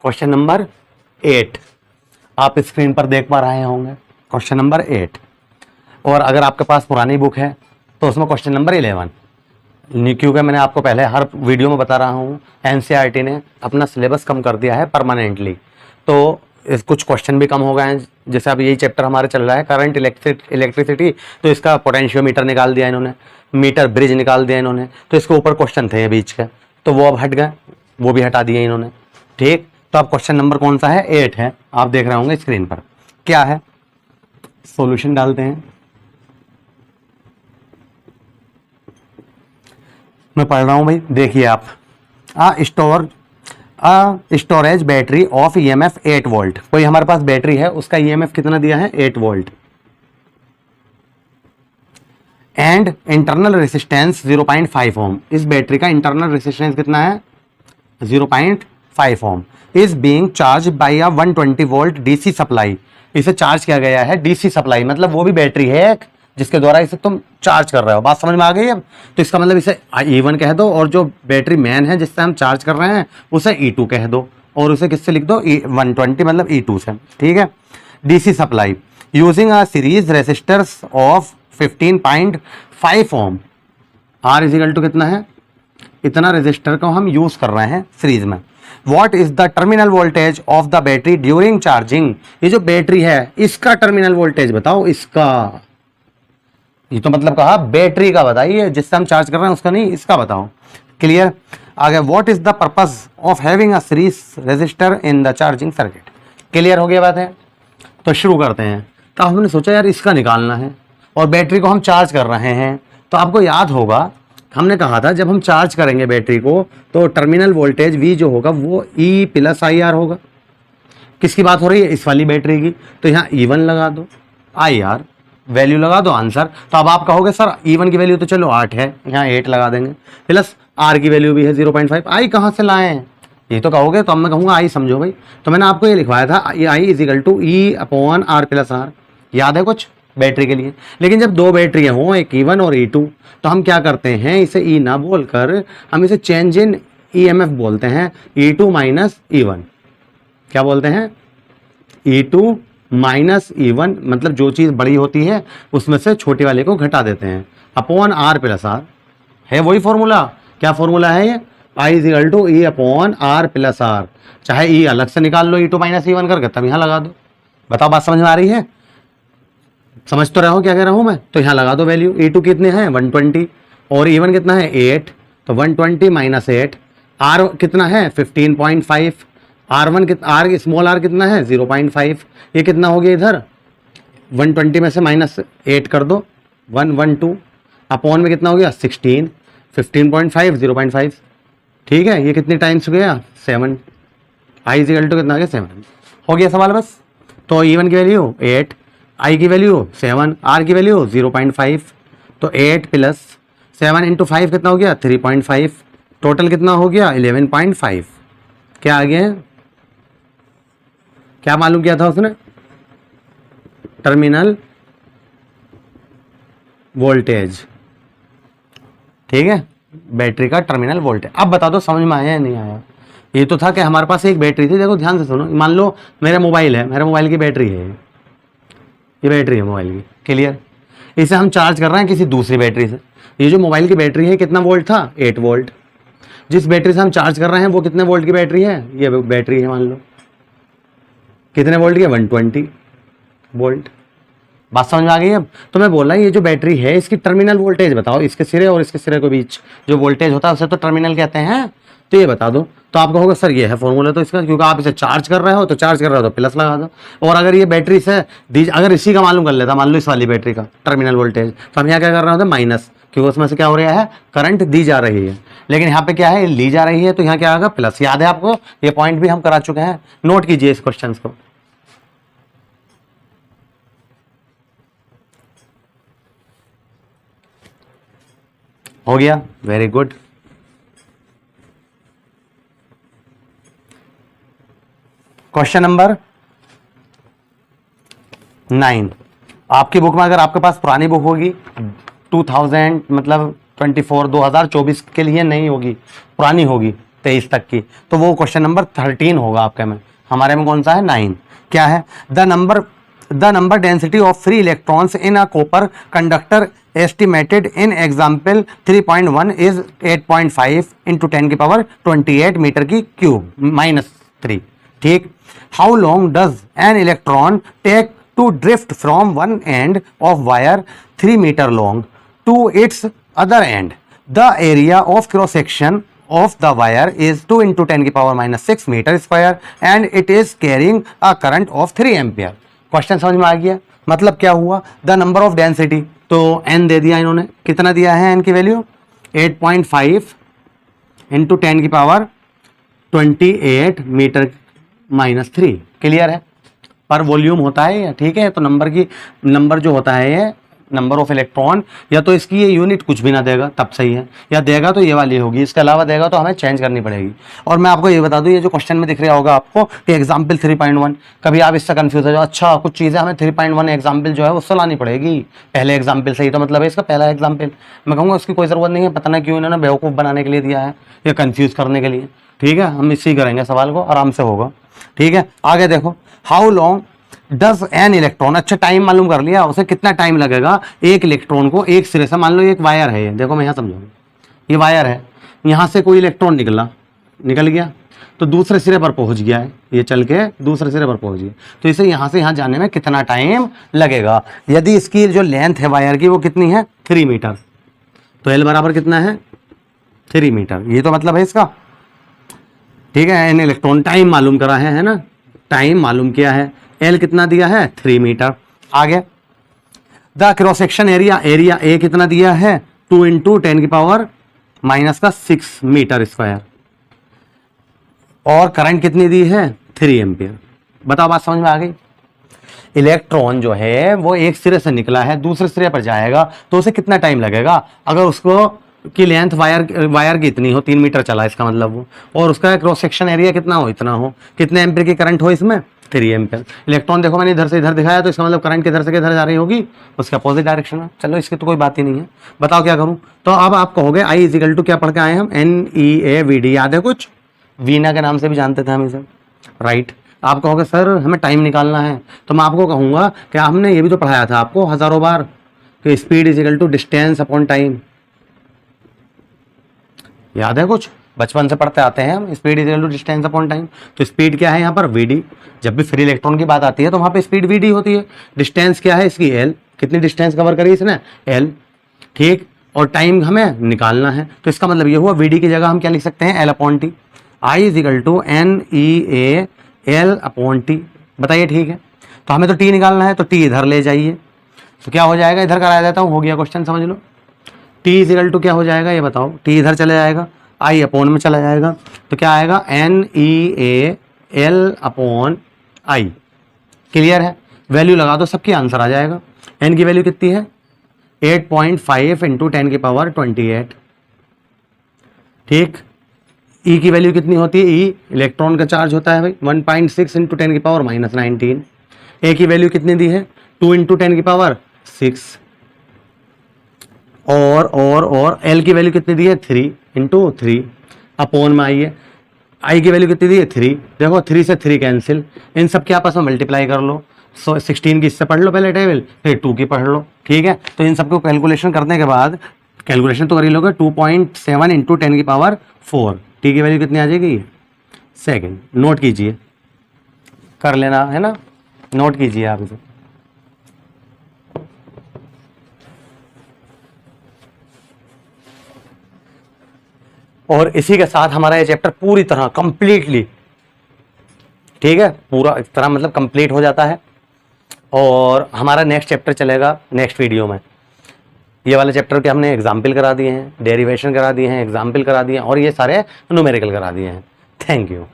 Question number 8 आप screen पर देख पा रहे होंगे, क्वेश्चन नंबर 8। और अगर आपके पास पुरानी बुक है तो उसमें क्वेश्चन नंबर 11। क्योंकि मैंने आपको पहले हर वीडियो में बता रहा हूँ एनसीईआरटी ने अपना सिलेबस कम कर दिया है परमानेंटली, तो कुछ क्वेश्चन भी कम हो गए हैं। जैसे अब यही चैप्टर हमारे चल रहा है करंट इलेक्ट्रिसिटी, तो इसका पोटेंशियोमीटर निकाल दिया इन्होंने, मीटर ब्रिज निकाल दिया इन्होंने, तो इसके ऊपर क्वेश्चन थे बीच के, तो वो अब हट गए, वो भी हटा दिए इन्होंने। ठीक, तो अब क्वेश्चन नंबर कौन सा है? 8 है, आप देख रहे होंगे स्क्रीन पर। क्या है, सॉल्यूशन डालते हैं। मैं पढ़ रहा हूं भाई, देखिए आप। Storage battery of EMF 8 volt. कोई हमारे पास बैटरी है, उसका ईएमएफ कितना दिया है? 8 volt. And internal resistance 0.5 ohm. इस बैटरी का इंटरनल रेसिस्टेंस कितना है? 0.5 ohm. Is being charge by a 120 volt DC supply. इसे चार्ज किया गया है डीसी सप्लाई, मतलब वो भी बैटरी है एक जिसके द्वारा इसे तुम चार्ज कर रहे हो। बात समझ में आ गई अब? तो इसका मतलब इसे E1 कह दो, और जो बैटरी मैन है जिससे हम चार्ज कर रहे हैं उसे E2 कह दो, और उसे किससे लिख दो? 120 मतलब E2 से। ठीक है, DC supply using a series resistors of 15.5 ohm. R equal to कितना है? इतना रेजिस्टर को हम यूज कर रहे हैं सीरीज में। What is the terminal voltage of the battery during charging? ये जो बैटरी है इसका टर्मिनल वोल्टेज बताओ। इसका, ये तो मतलब कहा बैटरी का बताइए, जिससे हम चार्ज कर रहे हैं उसका नहीं, इसका बताओ। क्लियर? आगे, what is the purpose of having a series resistor in the charging circuit. Clear हो गया बात है? तो शुरू करते हैं। तो हमने सोचा यार इसका निकालना है, और बैटरी को हम चार्ज कर रहे हैं, तो आपको याद होगा हमने कहा था जब हम चार्ज करेंगे बैटरी को तो टर्मिनल वोल्टेज V जो होगा वो E प्लस IR होगा। किसकी बात हो रही है? इस वाली बैटरी की। तो यहाँ E1 लगा दो, IR वैल्यू लगा दो, आंसर। तो अब आप कहोगे सर E1 की वैल्यू तो चलो 8 है, यहाँ 8 लगा देंगे, प्लस R की वैल्यू भी है 0.5। I कहाँ से लाए हैं ये तो कहोगे, तो अब मैं कहूँगा I समझो भाई। तो मैंने आपको ये लिखवाया था I equal to E/R plus R। याद है कुछ बैटरी के लिए? लेकिन जब दो बैटरी हों, एक E1 और E2, तो हम क्या करते हैं, इसे E ना बोलकर हम इसे चेंज इन EMF बोलते हैं। E2 माइनस E1 क्या बोलते हैं? E2 माइनस E1, मतलब जो चीज़ बड़ी होती है उसमें से छोटी वाले को घटा देते हैं, अपॉन R प्लस R। है वही फॉर्मूला। क्या फॉर्मूला है ये? I equal to E/R plus R। चाहे E अलग से निकाल लो E2 माइनस E1 करके, तब यहाँ लगा दो। बताओ बात समझ में आ रही है? समझ तो रहे हो क्या कह रहा हूं मैं? तो यहाँ लगा दो वैल्यू। E2 कितने हैं? 120, और E1 कितना है? 8। तो 120 माइनस 8। R कितना है? 15.5। R1 कितना? R स्मॉल R कितना है? 0.5। ये कितना हो गया इधर? 120 में से माइनस 8 कर दो, 112। अपॉन में कितना हो गया? 16। 15.5 0.5। ठीक है, ये कितनी टाइम्स हो गया? 7। I इजिकल टू कितना आ गया? 7। हो गया सवाल बस। तो E1 की वैल्यू 8, I की वैल्यू 7, R की वैल्यू 0.5। तो 8 प्लस 7 इंटू 5 कितना हो गया? 3.5। टोटल कितना हो गया? 11.5। क्या आ गया? क्या मालूम किया था उसने? Terminal voltage. ठीक है, बैटरी का टर्मिनल वोल्टेज। अब बता दो समझ में आया या नहीं आया? ये तो था कि हमारे पास एक बैटरी थी। देखो ध्यान से सुनो, मान लो मेरा मोबाइल है, मेरे मोबाइल की बैटरी है, ये बैटरी है मोबाइल की। क्लियर? इसे हम चार्ज कर रहे हैं किसी दूसरी बैटरी से। ये जो मोबाइल की बैटरी है कितना वोल्ट था? 8 वोल्ट। जिस बैटरी से हम चार्ज कर रहे हैं वो कितने वोल्ट की बैटरी है? ये बैटरी है, मान लो कितने वोल्ट की? 120 वोल्ट। बात समझ में आ गई अब? तो मैं बोल रहा ये जो बैटरी है इसकी टर्मिनल वोल्टेज बताओ। इसके सिरे और इसके सिरे के बीच जो वोल्टेज होता है उसे तो टर्मिनल कहते हैं। तो ये बता दो। तो आप कहोगे सर ये है फॉर्मूला तो इसका, क्योंकि आप इसे चार्ज कर रहे हो, तो चार्ज कर रहे हो तो प्लस लगा दो। और अगर ये बैटरी से अगर इसी का मालूम कर लेता, मान लो इस वाली बैटरी का टर्मिनल वोल्टेज, तो हम यहाँ क्या कर रहे होते? माइनस, क्योंकि उसमें से क्या हो रहा है? करंट दी जा रही है। लेकिन यहाँ पे क्या है? ली जा रही है, तो यहाँ क्या आएगा? प्लस। याद है आपको? ये पॉइंट भी हम करा चुके हैं, नोट कीजिए इस क्वेश्चन को। हो गया? Very good. क्वेश्चन नंबर 9 आपकी बुक में, अगर आपके पास पुरानी बुक होगी 2000 मतलब 2024 के लिए नहीं होगी, पुरानी होगी, 23 तक की, तो वो क्वेश्चन नंबर 13 होगा आपके में। हमारे में कौन सा है? 9। क्या है? The number density of free electrons in a copper conductor estimated in example 3.1 is 8.5 into 10⁻28 metre की क्यूब -3। ठीक। How long does an electron take to drift from one end of wire 3 metre long to its other end? The area of cross section of the wire is 2 into 10⁻⁻6 meter square and it is carrying a current of 3 ampere। Question समझ में आ गया? मतलब क्या हुआ? The number of density, तो n दे दिया इन्होंने, कितना दिया है n की वैल्यू? 8.5 into 10⁻28 metre -3। क्लियर है? पर वॉल्यूम होता है, ठीक है। तो नंबर जो होता है ये नंबर ऑफ इलेक्ट्रॉन, या तो इसकी ये यूनिट कुछ भी ना देगा तब सही है, या देगा तो ये वाली होगी, इसके अलावा देगा तो हमें चेंज करनी पड़ेगी। और मैं आपको ये बता दूं, ये जो क्वेश्चन में दिख रहा होगा आपको कि एग्जाम्पल 3.1, कभी आप इससे कंफ्यूज हो जाओ, अच्छा कुछ चीज़ें हमें 3.1 एग्जाम्पल जो है उससे लानी पड़ेगी पहले एग्जाम्पल से ही, तो मतलब है इसका पहला एग्जाम्पल। मैं कहूँगा उसकी कोई ज़रूरत नहीं है, पता नहीं क्यों इन्होंने बेवकूफ़ बनाने के लिए दिया है या कन्फ्यूज़ करने के लिए। ठीक है, हम इसी करेंगे, सवाल को आराम से होगा। ठीक है, आगे देखो। How long does an electron, अच्छा टाइम मालूम कर लिया, उसे कितना टाइम लगेगा एक इलेक्ट्रॉन को एक सिरे से, मान लो एक वायर है ये, देखो मैं यहाँ समझाऊंगा, ये वायर है, यहाँ से कोई इलेक्ट्रॉन निकल गया तो दूसरे सिरे पर पहुंच गया है, ये चल के दूसरे सिरे पर पहुंच गया, तो इसे यहाँ से यहाँ जाने में कितना टाइम लगेगा? यदि इसकी जो लेंथ है वायर की वो कितनी है? 3 मीटर, तो एल बराबर कितना है? 3 मीटर। ये तो मतलब है इसका। ठीक है, एन इलेक्ट्रॉन टाइम मालूम करा है ना, टाइम मालूम किया है, एल कितना दिया है? 3 मीटर। आगे the cross section area, area A कितना दिया है? 2 इंटू 10⁻⁻6 मीटर स्क्वायर, और करंट कितनी दी है? 3 एम्पियर। बताओ, बात समझ में आ गई? इलेक्ट्रॉन जो है वो एक सिरे से निकला है, दूसरे सिरे पर जाएगा, तो उसे कितना टाइम लगेगा? अगर उसको की लेंथ वायर की इतनी हो, 3 मीटर चला इसका मतलब वो, और उसका क्रॉस सेक्शन एरिया कितना हो? इतना हो, कितने एम्पियर की करंट हो इसमें? 3 एम्पियर। इलेक्ट्रॉन देखो मैंने इधर से इधर दिखाया, तो इसका मतलब करंट किधर से किधर जा रही होगी? उसके अपोजिट डायरेक्शन में। चलो इसकी तो कोई बात ही नहीं है। बताओ क्या करूं? तो अब आप कहोगे I इजिकल टू क्या पढ़ के आए हम? NEAVD, याद है कुछ? वीना के नाम से भी जानते थे हम इसे, राइट? आप कहोगे सर हमें टाइम निकालना है, तो मैं आपको कहूंगा कि हमने ये भी तो पढ़ाया था आपको हजारों बार कि speed equal to distance upon time. याद है कुछ? बचपन से पढ़ते आते हैं हम, speed equal to distance upon time. तो स्पीड क्या है यहाँ पर? वीडी। जब भी फ्री इलेक्ट्रॉन की बात आती है तो वहां पे स्पीड वीडी होती है। डिस्टेंस क्या है इसकी? एल। कितनी डिस्टेंस कवर करी इसने? एल। ठीक, और टाइम हमें निकालना है, तो इसका मतलब ये हुआ वीडी की जगह हम क्या लिख सकते हैं? L upon T. I equal to NEA L upon T. बताइए ठीक है? तो हमें तो टी निकालना है, तो टी इधर ले जाइए, तो क्या हो जाएगा? इधर कराया देता हूँ, हो गया क्वेश्चन, समझ लो। टी इजिकल टू क्या हो जाएगा ये बताओ? टी इधर चले जाएगा, आई अपॉन में चला जाएगा, तो क्या आएगा? NEA L upon I. Clear है? वैल्यू लगा दो, सबकी आंसर आ जाएगा। एन की वैल्यू कितनी है? 8.5 इंटू 10⁻28। ठीक, ई की वैल्यू कितनी होती है? ई इलेक्ट्रॉन का चार्ज होता है भाई, 1.6 इंटू 10⁻⁻19। ए की वैल्यू कितनी दी है? 2 इंटू 10⁻6। और एल की वैल्यू कितनी दी है? 3 इंटू 3 अपॉन में आई है। आई की वैल्यू कितनी दी है? 3। देखो 3 से 3 कैंसिल, इन सब के आपस में मल्टीप्लाई कर लो। 16 की इससे पढ़ लो पहले टेबल, फिर 2 की पढ़ लो। ठीक है, तो इन सबको कैलकुलेशन करने के बाद, कैलकुलेशन तो कर ही लोगे, 2.7 इंटू 10⁻4। टी की वैल्यू कितनी आ जाएगी? सेकेंड। नोट कीजिए, कर लेना है ना, नोट कीजिए आप इसे। और इसी के साथ हमारा ये चैप्टर पूरी तरह कंप्लीटली, ठीक है, पूरा इस तरह मतलब कंप्लीट हो जाता है। और हमारा नेक्स्ट चैप्टर चलेगा नेक्स्ट वीडियो में। ये वाले चैप्टर के हमने एग्जाम्पल करा दिए हैं, डेरिवेशन करा दिए हैं, एग्जाम्पल करा दिए हैं, और ये सारे न्यूमेरिकल करा दिए हैं। Thank you.